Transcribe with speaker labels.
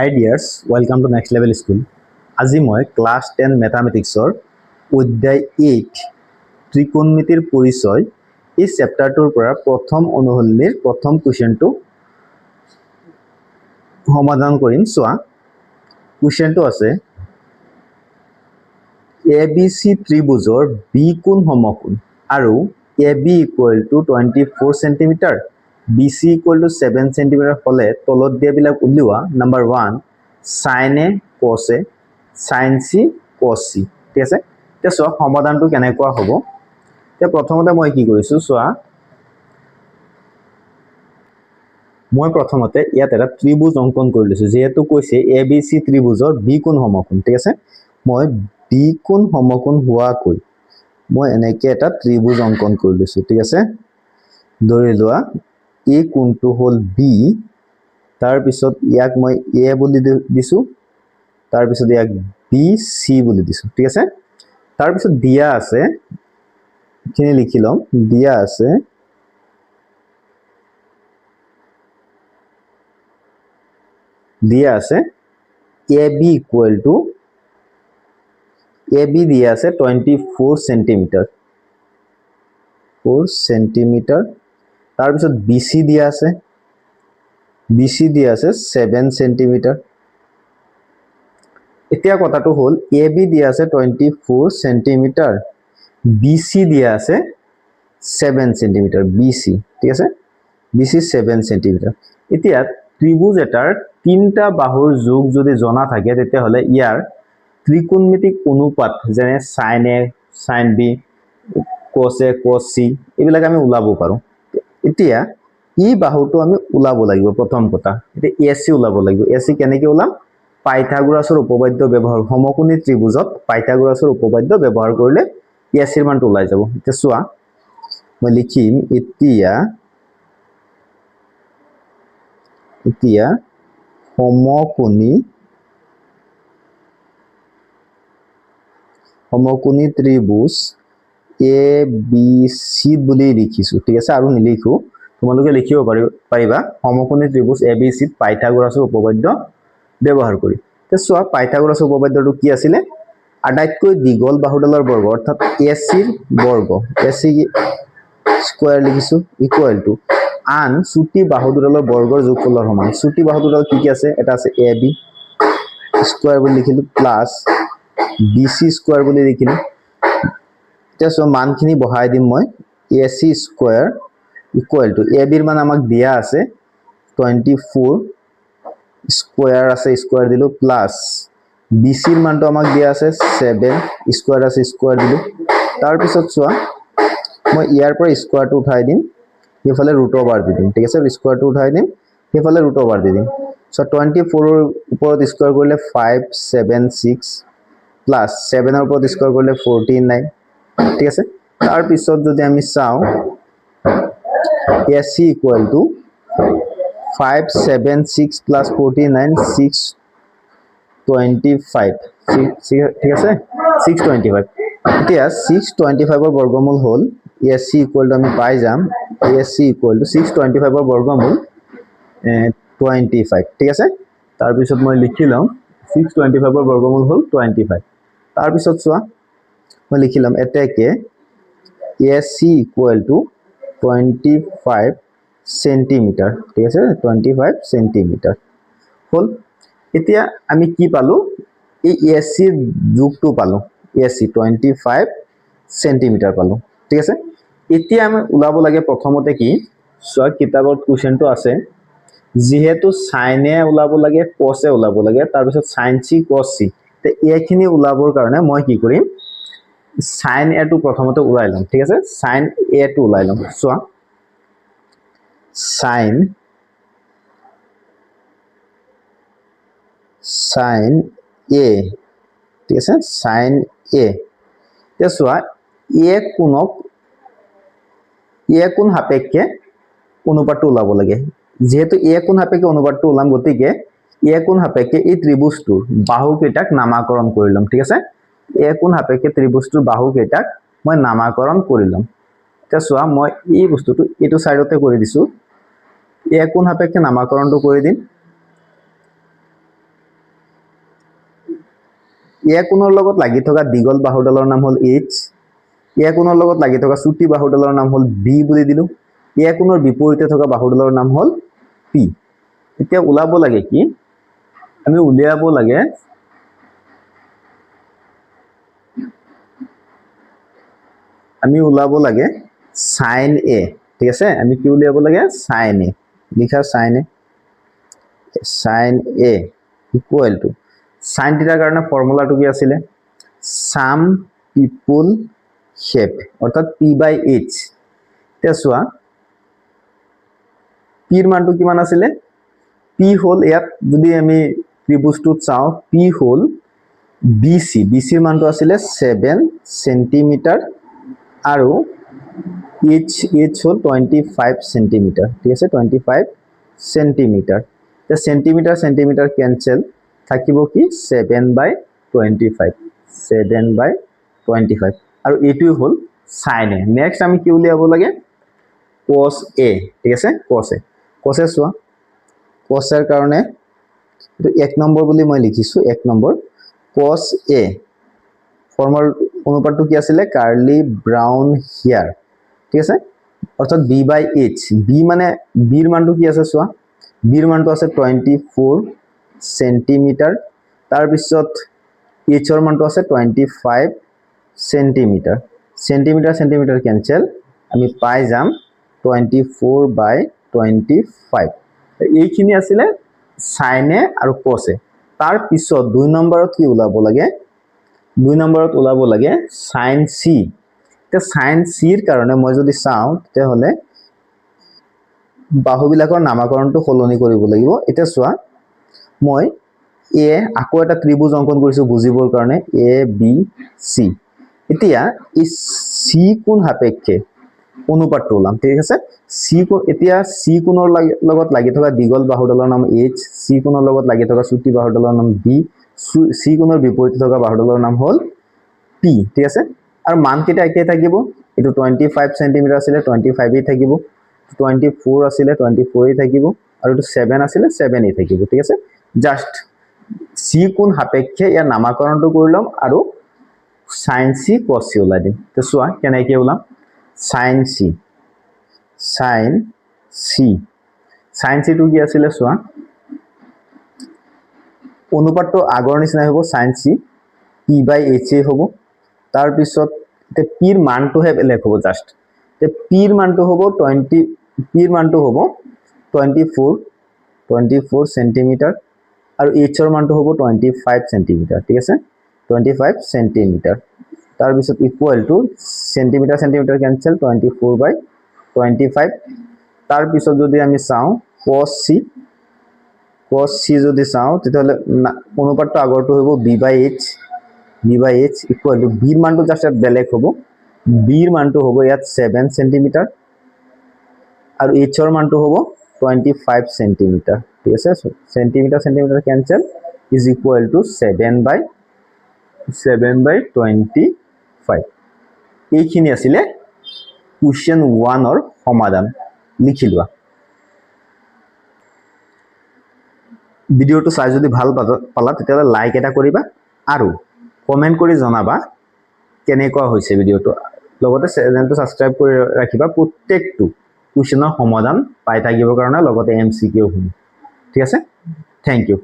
Speaker 1: Hi dears, welcome to Next Level School. আজি মই class 10 ম্যাথমেটিক্সৰ অধ্যায় 8 ত্ৰিকোণমিতিৰ পৰিচয় এই চেপ্টাৰটোৰ পৰা প্ৰথম অনুশীলনীৰ প্ৰথম কোৱেশ্চনটো সমাধান কৰিম। চোৱা কোৱেশ্চনটো আছে ABC ত্ৰিভুজৰ B কোণ সমকোণ আৰু AB = 24 cm BC = 7 cm হলে তলত দিয়াবিলাক উলিওৱা। Number 1 sin A cos A sin C cos C ঠিক আছে। তে চোৱা সমাধানটো কেনেকুৱা হ'ব। তে প্ৰথমতে মই কি কৰিছো চোৱা মই প্ৰথমতে ইয়াত এটা ত্ৰিভুজ অঙ্কন কৰি লৈছো যেহেতু কৈছে ABC ত্ৰিভুজৰ B কোণ সমকোণ ঠিক আছে। মই B কোণ সমকোণ হোৱাকৈ মই এনেকে এটা ত্ৰিভুজ অঙ্কন কৰি লৈছো ঠিক আছে। ধৰি লোৱা এই কোণটো হল B, তাৰ পিছত ইয়াক মই A বুলি দিছো, তাৰ পিছত ইয়াক BC বুলি দিছো ঠিক আছে। তাৰ পিছত দিয়া আছে খিনি লিখি লম, দিয়া আছে AB AB দিয়া আছে 24 cm 4 cm। তাৰ পিছত BC দিয়া আছে আছে 7 cm। এতিয়া কথাটো হল AB দিয়া আছে 24 cm, BC দিয়া আছে 7 cm BC ঠিক আছে। BC 7 cm। এতিয়া ত্ৰিভুজ এটাৰ তিনটা বাহুৰ যোগ যদি জনা থাকে তেতিয়া হলে ইয়াৰ ত্ৰিকোণমিতিক অনুপাত যেনে sin A sin B cos A cos C এইবিলাক আমি ওলাব পাৰো। এতিয়া এই বাহুটো আমি ওলাব লাগিব প্ৰথম কথা। এতিয়া AC ওলাব লাগিব। AC কেনেকৈ ওলাম, পাইথাগোৰাছৰ উপপাদ্য ব্যৱহাৰ সমকোণী ত্ৰিভুজত পাইথাগোৰাছৰ উপপাদ্য ব্যৱহাৰ কৰিলে AC ৰ মানটো ওলাই যাব। এতিয়া চোৱা মই লিখিম এতিয়া সমকোণী ত্ৰিভুজ ABC বুলি লিখিছো ঠিক আছে। আৰু নিলিখো, তোমালোকে লিখিব পাৰিবা সমকোণী ত্ৰিভুজ ABC পাইথাগোৰাছৰ উপপাদ্য ব্যৱহাৰ কৰি। চোৱা পাইথাগোৰাছৰ উপপাদ্যটো কি আছিলে, আটাইতকৈ দীঘল বাহুডালৰ বৰ্গ অৰ্থাৎ AC ৰ বৰ্গ AC স্কয়াৰ লিখিছো ইকুৱেল টু আন চুটি বাহু দুডালৰ বৰ্গৰ যোগফলৰ সমান। চুটি বাহু দুডাল কি কি আছে, এটা আছে AB স্কয়াৰ বুলি লিখিলো প্লাস BC স্কয়াৰ বুলি লিখিলো। এতিয়া সো মানখিনি বহাই দিম মই AC square equal to AB ৰ মান আমাক দিয়া আছে 24 স্কয়াৰ আছে স্কয়াৰ দিলো প্লাস BC ৰ মানটো আমাক দিয়া আছে 7 স্কয়াৰ আছে স্কয়াৰ দিলো। তাৰ পিছত চোৱা মই ইয়াৰ পৰা স্কয়াৰটো উঠাই দিম, এইফালে ৰুট ওভাৰ দি দিম ঠিক আছে। স্কয়াৰটো উঠাই দিম, এইফালে ৰুট ওভাৰ দি দিম। সো 24 ৰ ওপৰত স্কয়াৰ কৰিলে 576 প্লাস 7 ৰ ওপৰত স্কয়াৰ কৰিলে 49 ঠিক আছে। তাৰ পিছত যদি আমি চাও AC ইকুৱেল টু 576 প্লাস 49 625 ঠিক আছে 625। এতিয়া 625 ৰ বৰ্গমূল হল AC ইকুৱেল টু আমি পাই যাম AC ইকুৱেল টু 625 ৰ বৰ্গমূল 25 ঠিক আছে। তাৰ পিছত মই লিখি লম 625 ৰ বৰ্গমূল হল 25। তাৰ পিছত চোৱা মই লিখি লম এতেকে AC ইকুৱেল টু 25 সেন্টিমিটাৰ ঠিক আছে 25 সেন্টিমিটাৰ হল। এতিয়া আমি কি পালো, এই AC ৰ যোগটো পালো, AC 25 সেন্টিমিটাৰ পালো ঠিক আছে। এতিয়া আমি ওলাব লাগে প্ৰথমতে কি চোৱা কিতাপত কোৱেশ্চনটো আছে যেহেতু sin A ওলাব লাগে cos A ওলাব লাগে, তাৰ পিছত sin C cos C। তে এইখিনি ওলাবৰ কাৰণে মই কি কৰিম, sin A টো প্ৰথমতে ওলাই লম ঠিক আছে। sin A টো ওলাই লম। চোৱা sin A ঠিক আছে sin A। তে চোৱা A কোণ সাপেক্ষে অনুপাতটো ওলাব লাগে। যেহেতু A কোণ সাপেক্ষে অনুপাতটো ওলাম গতিকে A কোণ সাপেক্ষে এই ত্ৰিভুজটোৰ বাহুকেইটাক নামাকৰণ কৰি লম ঠিক আছে। A কোণ সাপেক্ষে ত্ৰিভুজটোৰ বাহুকেইটাক মই নামাকৰণ কৰি লম। এতিয়া চোৱা মই এই বস্তুটো এইটো সাইডতে কৰি দিছো। A কোণ সাপেক্ষে নামাকৰণটো কৰি দিম। এ কোণৰ লগত লাগি থকা দীঘল বাহুডালৰ নাম হ'ল এইচ, এ কোণৰ লগত লাগি থকা চুটি বাহুডালৰ নাম হ'ল বি বুলি দিলো, এ কোণৰ বিপৰীতে থকা বাহুডালৰ নাম হ'ল পি। এতিয়া ওলাব লাগে কি, আমি উলিয়াব লাগে সাইন এ। ঠিক আছে, আমি কি উলিয়াব লাগে সাইন এ, লিখা sine A equal to sine থিটাৰ কাৰণে ফৰ্মুলাটো কি আছিলে, সাম পিপল শেপ অৰ্থাৎ পি বাই এইচ। এতিয়া চোৱা পিৰ মানটো কিমান আছিলে, পি হ'ল ইয়াত যদি আমি ত্ৰিভুজটোত চাওঁ পি হ'ল বিসি, বিসিৰ মানটো আছিলে 7 সেন্টিমিটাৰ আৰু এইচ হ'ল 25 সেন্টিমিটাৰ। ঠিক আছে, 25 সেন্টিমিটাৰ। এতিয়া সেন্টিমিটাৰ কেনসেল, থাকিব কি 7/25, 7/25 আৰু এইটোই হ'ল সাইন এ। নেক্সট আমি কি উলিয়াব লাগে cos a। ঠিক আছে, cos a চোৱা, cos এৰ কাৰণে এইটো 1 নম্বৰ বুলি মই লিখিছো, 1 নম্বৰ cos a ফৰ্মৰ অনুপাতটো কি আছিলে কাৰ্লি ব্ৰাউন হিয়াৰ। ঠিক আছে, অৰ্থাৎ b বাই h, b মানে বিৰ মানটো কি আছে চোৱা, বিৰ মানটো আছে 24 সেন্টিমিটাৰ, তাৰ পিছত h ৰ মানটো আছে 25 সেন্টিমিটাৰ, সেন্টিমিটাৰ কেনসেল, আমি পাই যাম 24/25। এইখিনি আছিলে সাইন এ আৰু cos এ। তাৰ পিছত 2 নম্বৰত কি ওলাব লাগে, 2 নম্বৰত ওলাব লাগে সাইন চি। এতিয়া সাইন চিৰ কাৰণে মই যদি চাওঁ তেতিয়াহ'লে বাহুবিলাকৰ নামকৰণটো সলনি কৰিব লাগিব। এতিয়া চোৱা মই এ আকৌ এটা ত্ৰিভুজ অংকন কৰিছো বুজিবৰ কাৰণে, এ বি চি। এতিয়া এই চি কোণ সাপেক্ষে অনুপাতটো ওলাম। ঠিক আছে, চি কোণ, এতিয়া চি কোণৰ লগত লাগি থকা দীঘল বাহুডালৰ নাম এইচ, চি কোণৰ লগত লাগি থকা চুটি বাহুডালৰ নাম বি, চি কোণৰ বিপৰীতে থকা বাহুডালৰ নাম হ'ল পি। ঠিক আছে, আৰু মান কেইটা একেই থাকিব, এইটো 25 সেন্টিমিটাৰ আছিলে 25 থাকিব, 24 আছিলে 24 থাকিব, আৰু এইটো 7 আছিলে 7 থাকিব। ঠিক আছে, জাষ্ট চি কোণ সাপেক্ষে ইয়াৰ নামকৰণটো কৰি ল'ম আৰু সাইন চি cos চি ওলাই দিম। তো চোৱা কেনেকৈ ওলাম, সাইন চিটো কি আছিলে চোৱা, অনুপাতটো আগৰ নিচিনাই হ'ব, সাইন চি পি বাই এইচ এ হ'ব। তাৰ পিছত এতিয়া পিৰ মানটোহে বেলেগ হ'ব, জাষ্ট পিৰ মানটো হ'ব 24 সেন্টিমিটাৰ আৰু এইচ ৰ মানটো হ'ব 25 সেন্টিমিটাৰ। ঠিক আছে, 25 সেন্টিমিটাৰ। তাৰ পিছত ইকুৱেল টু সেন্টিমিটাৰ কেনসেল, 24/25। তাৰ পিছত যদি আমি চাওঁ cos চি যদি চাওঁ তেতিয়াহ'লে অনুপাতটো আগৰটো হ'ব B by H equal to বিৰ মানটো জাষ্ট ইয়াত বেলেগ হ'ব, বিৰ মানটো হ'ব ইয়াত 7 সেন্টিমিটাৰ আৰু এইচ ৰ মানটো হ'ব 25 সেন্টিমিটাৰ। ঠিক আছে, centimetre cancel is equal to 7/25। এইখিনি আছিলে কুৱেশ্যন 1ৰ সমাধান। লিখি লোৱা। ভিডিঅ'টো চাই যদি ভাল পালা তেতিয়াহ'লে লাইক এটা কৰিবা আৰু কমেণ্ট কৰি জনাবা কেনেকুৱা হৈছে ভিডিঅ'টো। লগতে চেনেলটো ছাবস্ক্ৰাইব কৰি ৰাখিবা প্ৰত্যেকটো কুৱেশ্যনৰ সমাধান পাই থাকিবৰ কাৰণে, লগতে MCQ শুনি। ঠিক আছে, থেংক ইউ।